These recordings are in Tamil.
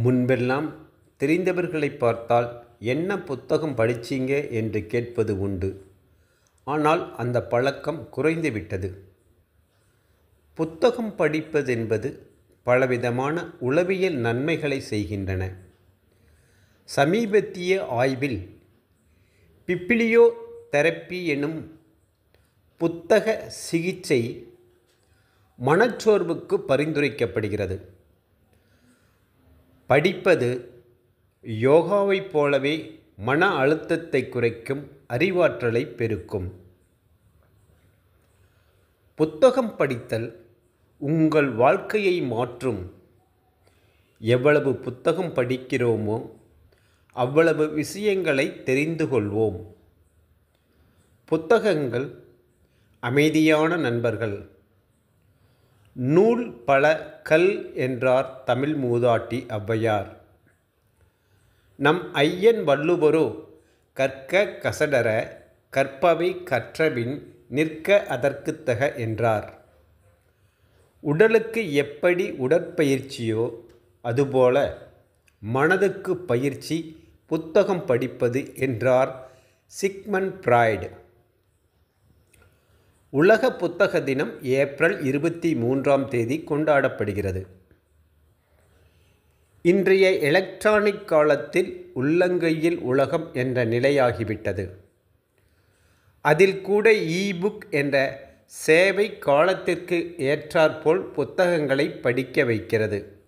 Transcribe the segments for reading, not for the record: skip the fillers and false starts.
முன்பெல்லாம் தெரிந்தவர்களை பார்த்தால் என்ன புத்தகம் படிச்சீங்க என்று கேட்பது உண்டு. ஆனால் அந்த பழக்கம் குறைந்துவிட்டது. புத்தகம் படிப்பதென்பது பலவிதமான உளவியல் நன்மைகளை செய்கின்றன. சமீபத்திய ஆய்வில் பிப்ளியோ தெரப்பி எனும் புத்தக சிகிச்சை மனச்சோர்வுக்கு பரிந்துரைக்கப்படுகிறது. படிப்பது யோகாவைப் போலவே மன அழுத்தத்தை குறைக்கும், அறிவாற்றலை பெருக்கும். புத்தகம் படித்தல் உங்கள் வாழ்க்கையை மாற்றும். எவ்வளவு புத்தகம் படிக்கிறோமோ அவ்வளவு விஷயங்களை தெரிந்து கொள்வோம். புத்தகங்கள் அமைதியான நண்பர்கள். நூல் பல கல் என்றார் தமிழ் மூதாட்டி ஔவையார். நம் ஐயன் வள்ளுவரோ கற்க கசடற கற்பவை கற்றபின் நிற்க அதற்குத்தக என்றார். உடலுக்கு எப்படி உடற்பயிற்சியோ அதுபோல மனதுக்கு பயிற்சி புத்தகம் படிப்பது என்றார் சிக்மண்ட் ஃப்ராய்டு. உலக புத்தக தினம் ஏப்ரல் 23 கொண்டாடப்படுகிறது. இன்றைய எலக்ட்ரானிக் காலத்தில் உள்ளங்கையில் உலகம் என்ற நிலையாகிவிட்டது. அதில் கூட இ-புக் என்ற சேவை காலத்திற்கு ஏற்றாற்போல் புத்தகங்களை படிக்க வைக்கிறது.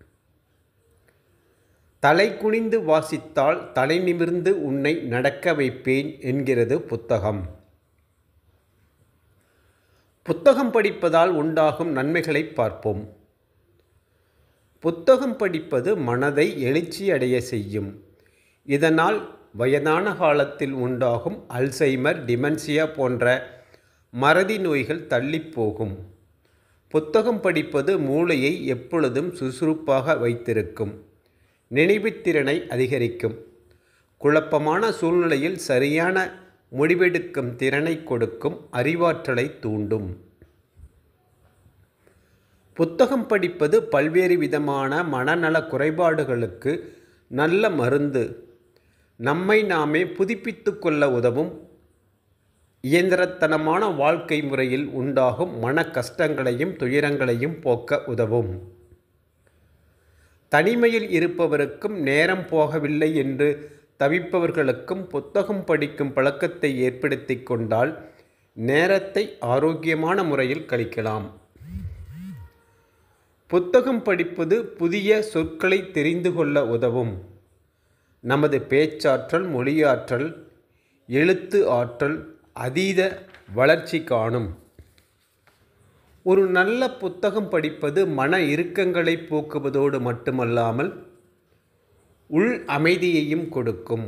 தலை குனிந்து வாசித்தால் தலை நிமிர்ந்து உன்னை நடக்க வைப்பேன் என்கிறது புத்தகம். புத்தகம் படிப்பதால் உண்டாகும் நன்மைகளை பார்ப்போம். புத்தகம் படிப்பது மனதை எழுச்சியடைய செய்யும். இதனால் வயதான காலத்தில் உண்டாகும் அல்சைமர், டிமென்ஷியா போன்ற மறதி நோய்கள் தள்ளிப்போகும். புத்தகம் படிப்பது மூளையை எப்பொழுதும் சுறுசுறுப்பாக வைத்திருக்கும். நினைவுத்திறனை அதிகரிக்கும். குழப்பமான சூழ்நிலையில் சரியான முடிவெடுக்கும் திறனை கொடுக்கும். அறிவாற்றலை தூண்டும். புத்தகம் படிப்பது பல்வேறு விதமான மனநல குறைபாடுகளுக்கு நல்ல மருந்து. நம்மை நாமே புதுப்பித்து கொள்ள உதவும். இயந்திரத்தனமான வாழ்க்கை முறையில் உண்டாகும் மன கஷ்டங்களையும் துயரங்களையும் போக்க உதவும். தனிமையில் இருப்பவருக்கும் நேரம் போகவில்லை என்று தவிப்பவர்களுக்கும் புத்தகம் படிக்கும் பழக்கத்தை ஏற்படுத்தி கொண்டால் நேரத்தை ஆரோக்கியமான முறையில் கழிக்கலாம். புத்தகம் படிப்பது புதிய சொற்களை தெரிந்து கொள்ள உதவும். நமது பேச்சாற்றல், மொழியாற்றல், எழுத்து ஆற்றல் அதீத வளர்ச்சி காணும். ஒரு நல்ல புத்தகம் படிப்பது மன இறுக்கங்களை போக்குவதோடு மட்டுமல்லாமல் உள் அமைதியையும் கொடுக்கும்.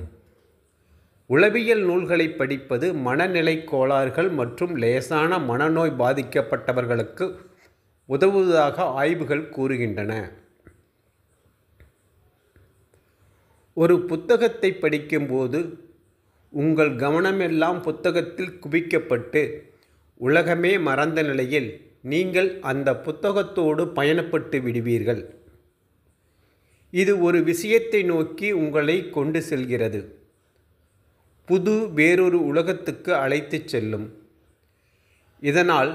உளவியல் நூல்களை படிப்பது மனநிலை கோளாறுகள் மற்றும் லேசான மனநோய் பாதிக்கப்பட்டவர்களுக்கு உதவுவதாக ஆய்வுகள் கூறுகின்றன. ஒரு புத்தகத்தை படிக்கும்போது உங்கள் கவனமெல்லாம் புத்தகத்தில் குவிக்கப்பட்டு உலகமே மறந்த நிலையில் நீங்கள் அந்த புத்தகத்தோடு பயணப்பட்டு விடுவீர்கள். இது ஒரு விஷயத்தை நோக்கி உங்களை கொண்டு செல்கிறது. வேறொரு உலகத்துக்கு அழைத்து செல்லும். இதனால்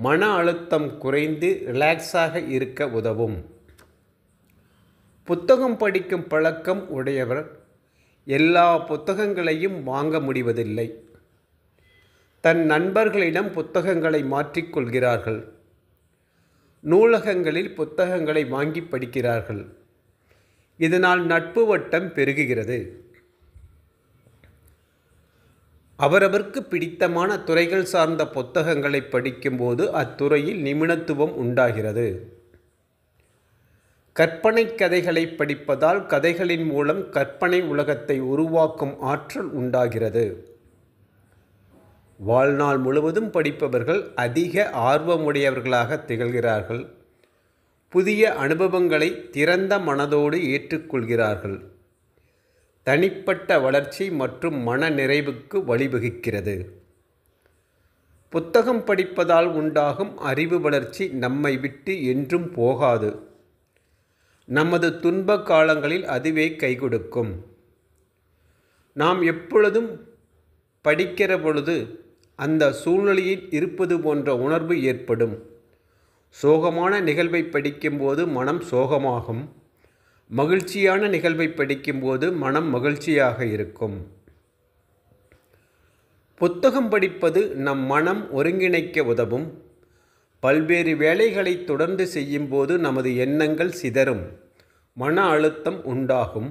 மன அழுத்தம் குறைந்து ரிலாக்ஸாக இருக்க உதவும். புத்தகம் படிக்கும் பழக்கம் உடையவர் எல்லா புத்தகங்களையும் வாங்க முடிவதில்லை. தன் நண்பர்களிடம் புத்தகங்களை மாற்றிக்கொள்கிறார்கள். நூலகங்களில் புத்தகங்களை வாங்கி படிக்கிறார்கள். இதனால் நட்பு வட்டம் பெருகுகிறது. அவரவருக்கு பிடித்தமான துறைகள் சார்ந்த புத்தகங்களை படிக்கும்போது அத்துறையில் நிபுணத்துவம் உண்டாகிறது. கற்பனை கதைகளை படிப்பதால் கதைகளின் மூலம் கற்பனை உலகத்தை உருவாக்கும் ஆற்றல் உண்டாகிறது. வாழ்நாள் முழுவதும் படிப்பவர்கள் அதிக ஆர்வமுடையவர்களாக திகழ்கிறார்கள். புதிய அனுபவங்களை திறந்த மனதோடு ஏற்றுக்கொள்கிறார்கள். தனிப்பட்ட வளர்ச்சி மற்றும் மன நிறைவுக்கு வழிவகுக்கிறது. புத்தகம் படிப்பதால் உண்டாகும் அறிவு வளர்ச்சி நம்மை விட்டு என்றும் போகாது. நமது துன்ப காலங்களில் அதுவே கை கொடுக்கும். நாம் எப்பொழுதும் படிக்கிற பொழுது அந்த சூழ்நிலையில் இருப்பது போன்ற உணர்வு ஏற்படும். சோகமான நிகழ்வை படிக்கும்போது மனம் சோகமாகும். மகிழ்ச்சியான நிகழ்வை படிக்கும்போது மனம் மகிழ்ச்சியாக இருக்கும். புத்தகம் படிப்பது நம் மனம் ஒருங்கிணைக்க உதவும். பல்வேறு வேலைகளை தொடர்ந்து செய்யும்போது நமது எண்ணங்கள் சிதறும், மன அழுத்தம் உண்டாகும்.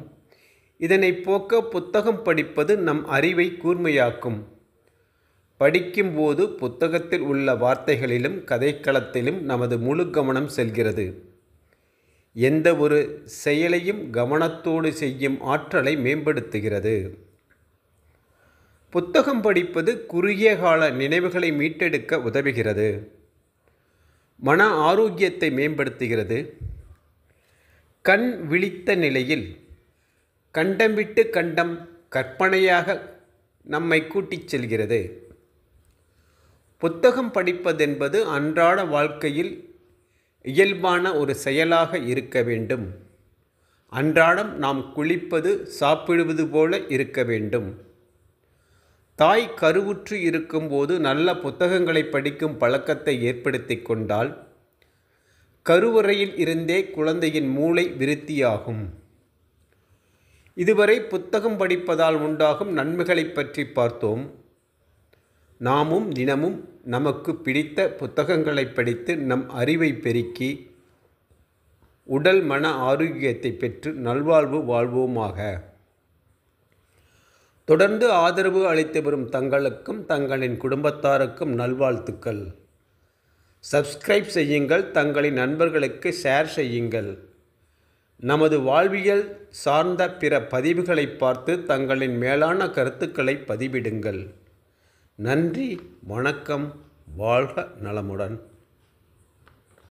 இதனை போக்க புத்தகம் படிப்பது நம் அறிவை கூர்மையாக்கும். படிக்கும்போது புத்தகத்தில் உள்ள வார்த்தைகளிலும் கதைக்களத்திலும் நமது முழு கவனம் செல்கிறது. எந்த ஒரு செயலையும் கவனத்தோடு செய்யும் ஆற்றலை மேம்படுத்துகிறது. புத்தகம் படிப்பது குறுகிய கால நினைவுகளை மீட்டெடுக்க உதவுகிறது. மன ஆரோக்கியத்தை மேம்படுத்துகிறது. கண் விழித்த நிலையில் கண்டம் விட்டு கண்டம் கற்பனையாக நம்மை கூட்டிச் செல்கிறது. புத்தகம் படிப்பதென்பது அன்றாட வாழ்க்கையில் இயல்பான ஒரு செயலாக இருக்க வேண்டும். அன்றாடம் நாம் குளிப்பது சாப்பிடுவது போல இருக்க வேண்டும். தாய் கருவுற்று இருக்கும்போது நல்ல புத்தகங்களை படிக்கும் பழக்கத்தை ஏற்படுத்தி கொண்டால் கருவறையில் இருந்தே குழந்தையின் மூளை விருத்தியாகும். இதுவரை புத்தகம் படிப்பதால் உண்டாகும் நன்மைகளை பற்றி பார்த்தோம். நாமும் தினமும் நமக்கு பிடித்த புத்தகங்களை படித்து நம் அறிவை பெருக்கி உடல் மன ஆரோக்கியத்தை பெற்று நல்வாழ்வு வாழ்வோமாக. தொடர்ந்து ஆதரவு அளித்து வரும் தங்களுக்கும் தங்களின் குடும்பத்தாருக்கும் நல்வாழ்த்துக்கள். சப்ஸ்கிரைப் செய்யுங்கள், தங்களின் நண்பர்களுக்கு ஷேர் செய்யுங்கள். நமது வாழ்வியல் சார்ந்த பிற பதிவுகளை பார்த்து தங்களின் மேலான கருத்துக்களை பதிவிடுங்கள். நன்றி, வணக்கம், வாழ்க நலமுடன்.